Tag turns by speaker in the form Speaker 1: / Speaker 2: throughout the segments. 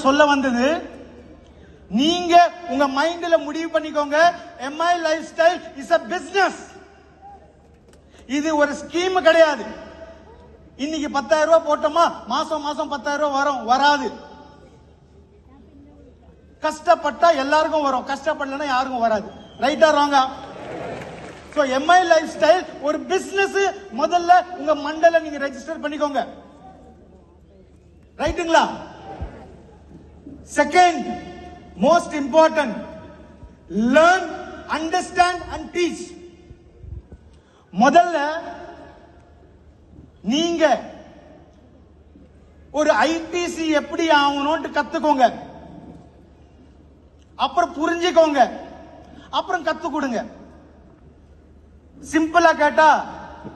Speaker 1: சொல்ல வந்தது, நீங்க உங்க மைண்ட்ல முடிவு பண்ணிக்கோங்க, Mi life style is a business. இது ஒரு ஸ்கீம் கிடையாது. இன்னைக்கு 10,000 ரூபாய் போட்டோமா மாசம் மாசம் 10,000 ரூபாய் வரும், வராது. கஷ்டப்பட்டா எல்லாருக்கும் வரும், கஷ்டப்படலன்னா யாருக்கும் வராது. ரைட்டா ராங்கா? சோ எம்ஐ லைஃப் ஸ்டைல் ஒரு பிசினஸ். முதல்ல உங்க மண்டல நீங்க ரெஜிஸ்டர் பண்ணிக்கோங்க. ரைட்டுங்களா? Second most important, learn, understand and teach. முதல்ல நீங்க ஒரு ஐடிசி எப்படி ஆகணும்னு கத்துக்கோங்க, அப்புறம் புரிஞ்சுக்கோங்க, அப்புறம் கத்து கொடுங்க. சிம்பிளா கேட்டா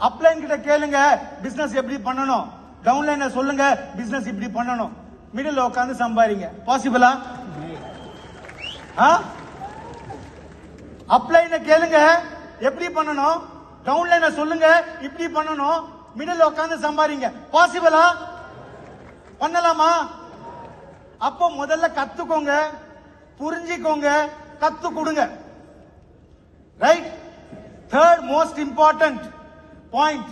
Speaker 1: அப்ளைன் கிட்ட கேளுங்க பிசினஸ் எப்படி பண்ணணும், டவுன்லைன சொல்லுங்க பிசினஸ் இப்படி பண்ணணும், மிடில் உட்கார்ந்து சம்பாதிங்க. பாசிபிளா? அப்ளைன கேளுங்க எப்படி பண்ணணும், டவுன்லைன சொல்லுங்க இப்படி பண்ணணும், மிடில் உட்கார்ந்து சம்பாதிங்க. பாசிபிளா? பண்ணலாமா? அப்போ முதல்ல கத்துக்கோங்க, புரிஞ்சுக்கோங்க, கத்து கொடுங்க. Right? Third most important point,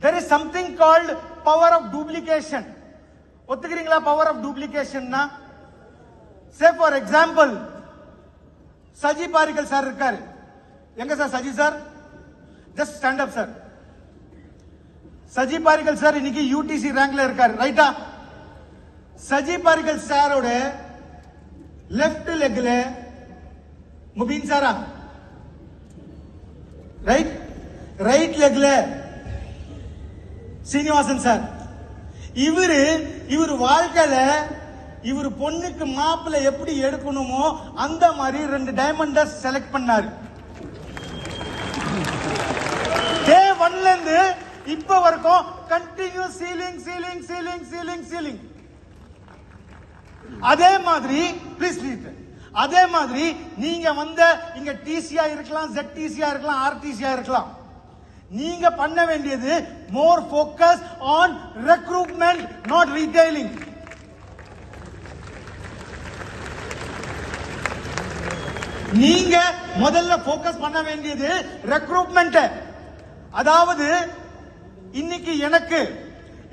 Speaker 1: there is something called power of duplication. ஒத்துக்கிறீங்களா power of duplication? Say for example, Saji Parikkal sir இருக்காரு. எங்க sir Saji sir? Just stand up sir. Saji Parikkal sir இன்னைக்கு யூடிசி ரேங்க்ல இருக்காரு. ரைட்டா? சஜி பாரிக்கல் சாரோட லெஃப்ட் லெக்ல முபீன் சாரா, ரைட்? ரைட் லெக்ல சீனிவாசன் சார். இவரு வாழ்க்கையில இவர் பொண்ணுக்கு மாப்பிள்ளை எப்படி எடுக்கணுமோ அந்த மாதிரி 2 டைமண்ட செலக்ட் பண்ணாரு. டே 1ல இருந்து இப்ப வரைக்கும் continue ceiling ceiling ceiling ceiling ceiling. அதே மாதிரி ப்ளீஸ் அதே மாதிரி நீங்க இங்க டிசியா இருக்கலாம், ZTCயா இருக்கலாம், RTCயா இருக்கலாம். நீங்க பண்ண வேண்டியது மோர் focus on recruitment, not retailing. நீங்க முதல்ல ஃபோக்கஸ் பண்ண வேண்டியது ரெக்ரூட்மெண்ட். அதாவது இன்னைக்கு எனக்கு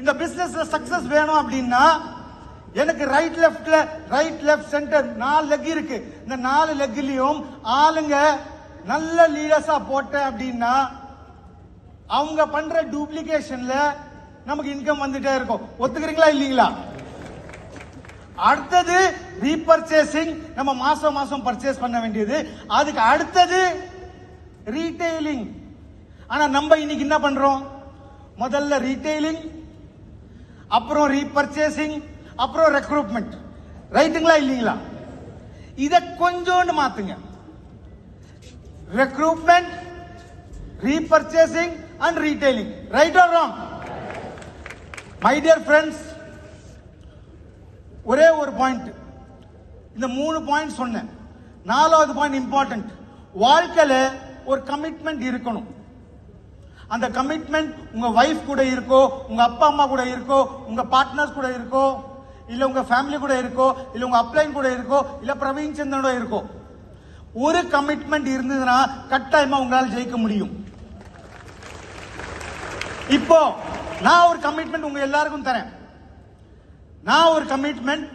Speaker 1: இந்த பிசினஸ்ல சக்சஸ் வேணும் அப்படின்னா எனக்கு ரைட் லெஃப்ட் சென்டர் 4 லெக் இருக்கு. இந்த 4 லெக்லயும் ஆளுங்க நல்ல லீடர்ஸா போட்ட அப்படின்னா அவங்க பண்ற டூப்ளிகேஷன்ல நமக்கு இன்கம் வந்துட்டே இருக்கும். ஒத்துக்கிறீங்களா இல்லீங்களா? அடுத்தது ரீபர்ச்சேசிங், நம்ம மாசம் மாசம் பர்ச்சேஸ் பண்ண வேண்டியது. அதுக்கு அடுத்தது ரீட்டைலிங். ஆனா நம்ம இன்னைக்கு என்ன பண்றோம்? முதல்ல ரீட்டைலிங், அப்புறம் ரீபர்ச்சேசிங், அப்புறம் ரெக்ரூட்மெண்ட். ரைட்டுங்களா இல்லீங்களா? இத கொஞ்சோண்டு மாத்துங்க. Recruitment, repurchasing and retailing. Right or wrong? My dear friends, ஒரே ஒரு பாயிண்ட், இந்த 3 பாயிண்ட் சொன்னேன். 4வது பாயிண்ட் இம்பார்ட்டன்ட். வாழ்க்கையில ஒரு கமிட்மெண்ட் இருக்கணும். அந்த கமிட்மெண்ட் உங்க வைஃப் கூட இருக்கோ, உங்க அப்பா அம்மா கூட இருக்கோ, உங்க பார்ட்னர்ஸ் கூட இருக்கோ, இல்ல உங்க ஃபேமிலி கூட இருக்கோ, இல்ல உங்க அப்ளைன் கூட இருக்கோ, இல்ல பிரவீன் சந்திரனோட இருக்கோ, ஒரு கமிட்மெண்ட் இருந்ததுன்னா கட்டாயமா உங்களால் ஜெயிக்க முடியும். இப்போ நான் ஒரு கமிட்மெண்ட் உங்க எல்லாருக்கும் தரேன். நான் ஒரு கமிட்மெண்ட்